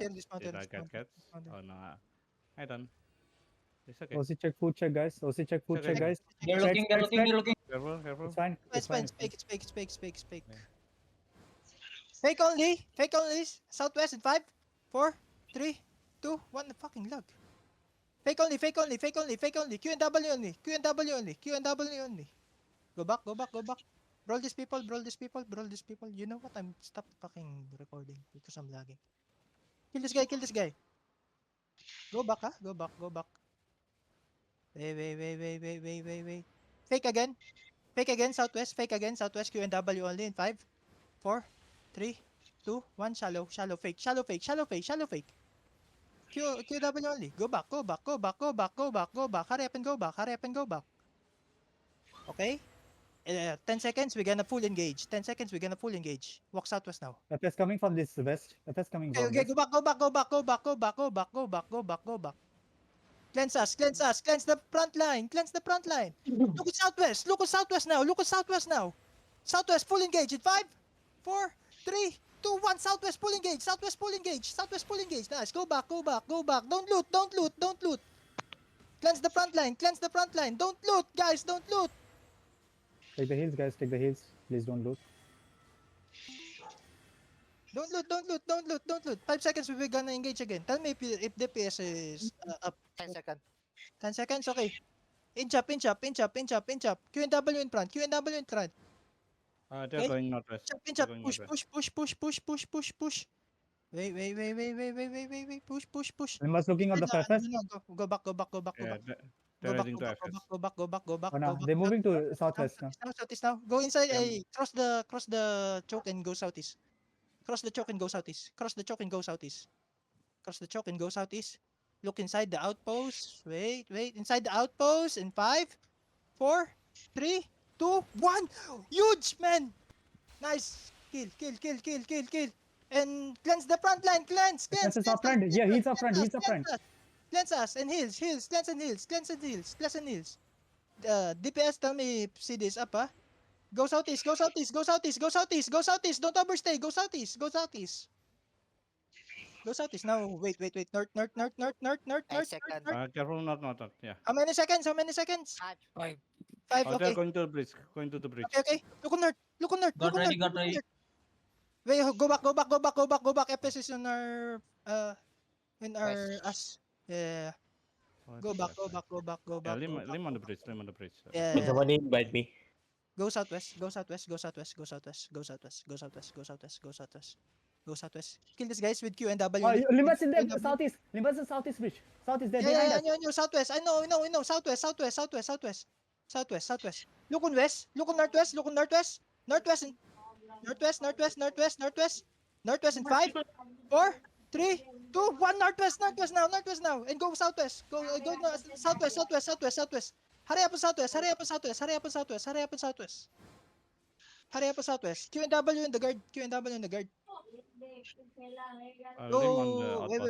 Did I get cats? dismounted. Oh no. I done. It's okay. OC check, food check, guys. OC check, food Okay. check, guys. They're Check, looking, they're check, looking, check. they're looking. Careful, careful. It's fine. It's fine, It's it's fine. fake, it's fake, it's fake, it's fake. Yeah. Fake only, fake only. Southwest in 5, 4, 3, 2, 1. The fucking lag. Fake only, fake only, fake only, fake only. Q and W only, Q and W only, Q and W only. Go back, go back, go back. Brawl these people, brawl these people, brawl these people. You know what? I'm stop fucking recording because I'm lagging. Kill this guy, kill this guy. Go back, huh? Go back, go back. Wait. Fake again. Fake again, southwest. Fake again, southwest. Q and W only in 5, 4, 3, 2, 1. Shallow, shallow, fake, shallow, fake, shallow, fake, shallow, fake. QW only. Go back, go back, go back, go back, go back, go back. Hurry up and go back, hurry up and go back. Okay? 10 seconds, we're gonna full engage. 10 seconds, we're gonna full engage. Walk southwest now. FS coming from this west. FS coming from Okay, west. go back, go back, go back, go back, go back, go back, go back, go back, go back. Cleanse us, cleanse us, cleanse the front line, cleanse the front line. Look at southwest, look at southwest now, look at southwest now. Southwest full engage in 5, 4, 3, 2, 1. Southwest full engage, southwest full engage, southwest full engage. Nice, go back, go back, go back. Don't loot, don't loot, don't loot. Cleanse the front line, cleanse the front line. Don't loot, guys, don't loot. Take the heals, guys. Take the heals. Please don't loot. Don't loot, don't loot, don't loot, don't loot. 5 seconds, we're gonna engage again. Tell me if DPS is up. 10 seconds. 10 seconds, okay. Inch up, inch up, inch up, inch up, inch up. Q and W in front, Q and W in front. They're Okay. going northwest. Inch They're up, going push, northwest. push. Wait. Push. Limbas looking at the FS. No, go back. Yeah, Go they're back, heading to FS. go back. Oh, no. They're moving to southwest now. Southeast now. Go inside. Yeah. Cross the choke and go southeast. Cross the choke and go southeast. Cross the choke and go southeast. Cross the choke and go southeast. Look inside the outpost. Wait. Inside the outpost in 5, 4, 3, 2, 1. Huge, man. Nice. Kill. And cleanse the front line. Cleanse. FS is up front. Yeah, he's up front. He's up front. Cleanse us and heals. Cleanse and heals. DPS, tell me if CD is up, huh? Go southeast. Don't overstay. Go southeast. Now, wait. North. 10 seconds. Careful, not. Yeah. How many seconds? 5. 5, Oh, they're okay. going to the bridge. Going to the bridge. Okay. Look on north. Got ready, got ready. Wait, go back. FS is on our, us. Yeah. Oh, Go back. Yeah, Lim on the bridge. Yeah. Somebody invite me. Go southwest. Kill these guys with Q and W. Oh, Limbas in Q and the W. southeast. Limbas in southeast bridge. Southeast, they're Yeah, behind us. I know, southwest. I know. Southwest. Look on west. Look on northwest. Northwest in 5, 4, 3, 2, 1. Northwest now. And go southwest. Go southwest. Hurry up on southwest. Q and W in the guard. Lim on the Go. outpost. Lim on the Wait.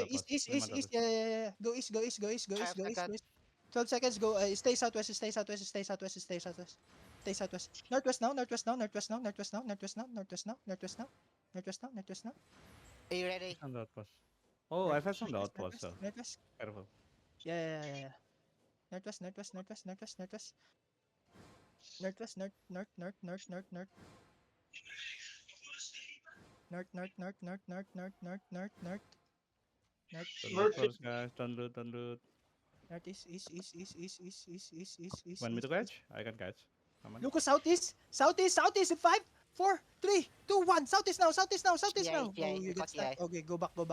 outpost. East. Lim on the outpost. Yeah. Go east. 12 seconds. Go. Stay southwest. Stay southwest. Northwest now. Are you ready? On the outpost. Oh, FS on the outpost. So Northwest. careful. Yeah. Northwest. North. Don't loot first, guys. Don't loot. North, east. Want me to catch? I can catch. Come on. Look, southeast in 5, 4, 3, 2, 1. Southeast now. Yeah, Oh, you get got stuck. yeah. Okay, go back. You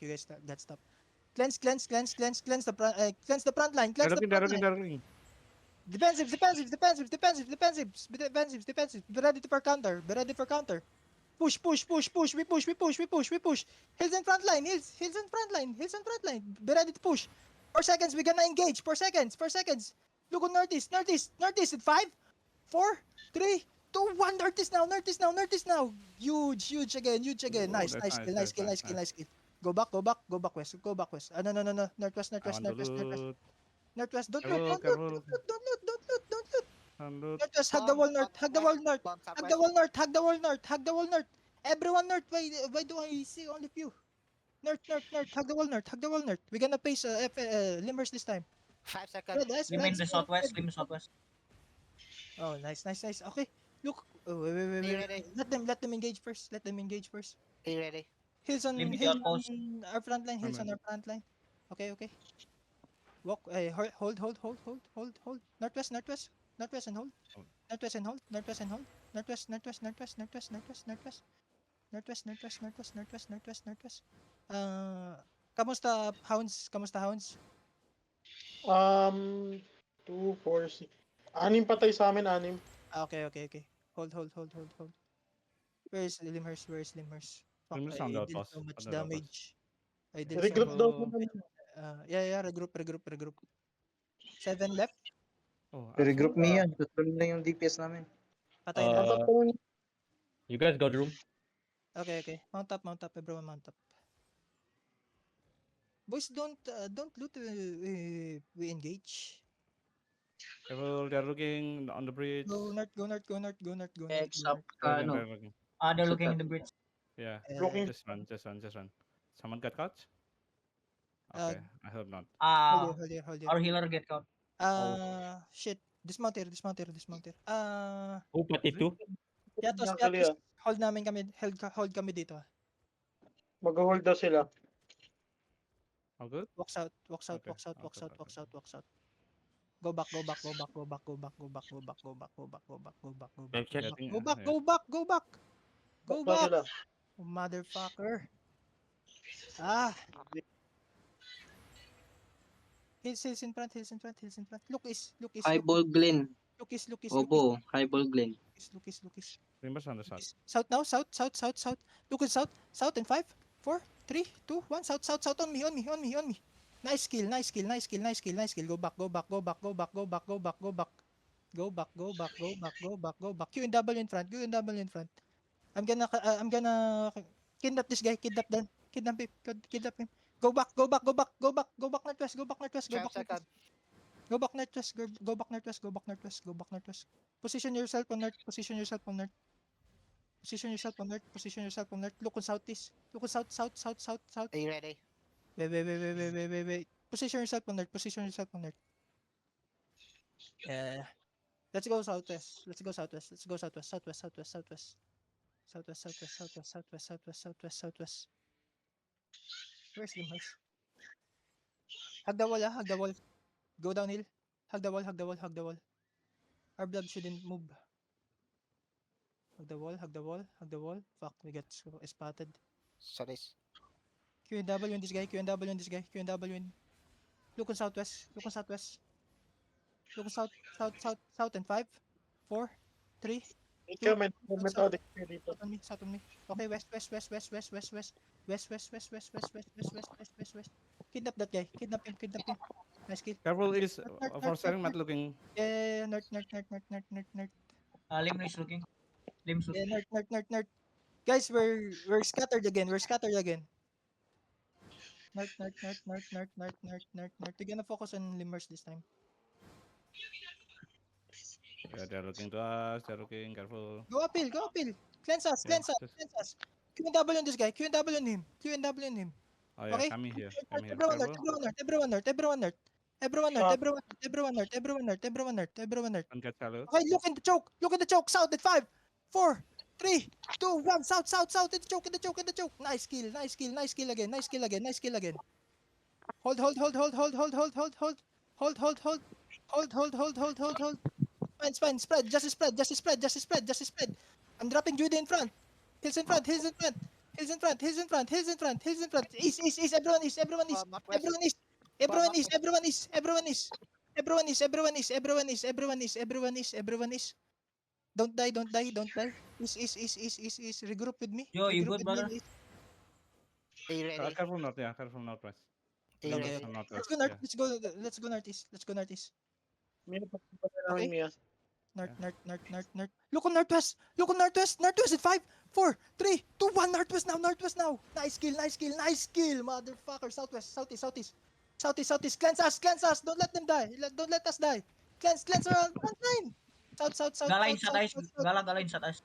guys got stuck. Cleanse the front line. They're looking. Defensive. Be ready for counter. Push. We push. Hills in front line. Be ready to push. 4 seconds. We're gonna engage. 4 seconds. Look on northeast. In 5, 4, 3, 2, 1. Northeast now. Huge again. Nice kill. Go back west. No. Northwest. Northwest. Don't loot. Careful. Don't loot. Northwest. Hug the wall north. Everyone north. Why do I see only few? North. Hug the wall, north. We're gonna pace Limers this time. 5 seconds. Spread, Lim in the spread. southwest. Lim in southwest. Oh, nice. Okay, look. Oh, wait. Are you ready? Let them engage first. Are you ready? Hills on Limit hills your post. on our front line. Hills on our front line. Okay. Walk. Hold. Northwest and hold. Northwest and hold. Northwest. Kamusta hounds? 2, 4, 6. 6 patay sa amin, 6. Okay. Hold. Where is Limhurst? Fuck, Limhurst I on the did outpost, so much on the outpost. damage. I did Regroup daw so naman. yeah, regroup. 7 left. Oh, regroup actually, me yan. Tutuloy na yung DPS namin. Patay na. You guys got room? Okay. Mount up. Everyone mount up. Boys, don't loot. We engage. careful, they're looking on the bridge. Go north. Heads up. They're No. looking. They're looking in the bridge. Yeah, Looking. just run. Someone got caught? Okay, I hope not. Hold here. Our healer get caught. Shit. Dismount here. Oh, pati two. Yatos, Actually, hold kami dito. mag-hold daw sila. All good? Walks out. Okay. Go back. Check, check. Getting- Go back. Back daw sila. Motherfucker. Hills in front. Look is. Highball Glen. Look is. Obo, Highball Glen. Look is. Limers on the south. South now. South. Look at south. South in 5, 4, 3, 2, 1. South on me. Nice kill. Go back. Q and W in front. I'm gonna kidnap this guy. Kidnap him. Go back northwest. 12 seconds. Go back northwest. Position yourself on north. Look on southeast. Look on south. Are you ready? Wait. Position yourself on north. Yeah. Let's go southwest. Southwest. Where's Limhurst? Hug the wall. Go downhill. Hug the wall. Our blood shouldn't move. Hug the wall. Fuck, we got spotted. Sorry. Q and W on this guy. Look on southwest. Look on south and 5, 4, 3. Ikaw, may methodic dito. South on me. Okay, west. Kidnap that guy. Kidnap him. Nice kill. Careful, it is North, for second not looking. Yeah, north. Lim is looking. Lim's Yeah, looking. north. Guys, we're scattered again. North. We're gonna focus on Limers this time. Yeah, they're looking to us. They're looking. Careful. Go uphill. Cleanse us. Q and W on this guy. Q and W on him. Oh yeah, Okay. coming here. Everyone north. Everyone north. Don't get shallow. Okay, look in the choke. South at 5, 4, 3, 2, 1. South. In the choke. Nice kill again. Hold. Fine. Spread. Just spread. I'm dropping Judy in front. Hills in front. East. Everyone is. Don't die. East. Regroup with me. Yo, you Regroup good, with brother? me, East. Are you ready? Careful north. Yeah, careful northwest. Are you Okay. ready? Northwest. Let's go north. Yeah. Let's go northeast. May napagpapala namin niya. North. Look on northwest. Northwest at 5, 4, 3, 2, 1. Northwest now. Nice kill. Motherfucker. Southeast. Cleanse us. Don't let them die. Don't let us die. Cleanse around front line. South. Galain sa tayo. Galain sa tayo.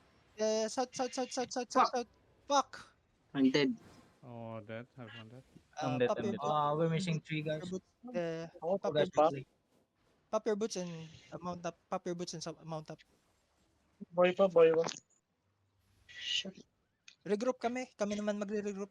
South. Fuck. I'm dead. Oh, dead. Everyone dead. I'm dead, Pop I'm your dead. boots, We're missing 3 guys. your boots, Ako, pop Guys, your boots, play. pop your boots and mount up. Pop your boots and mount up. boy pa. Regroup kami. Kami naman magre-regroup.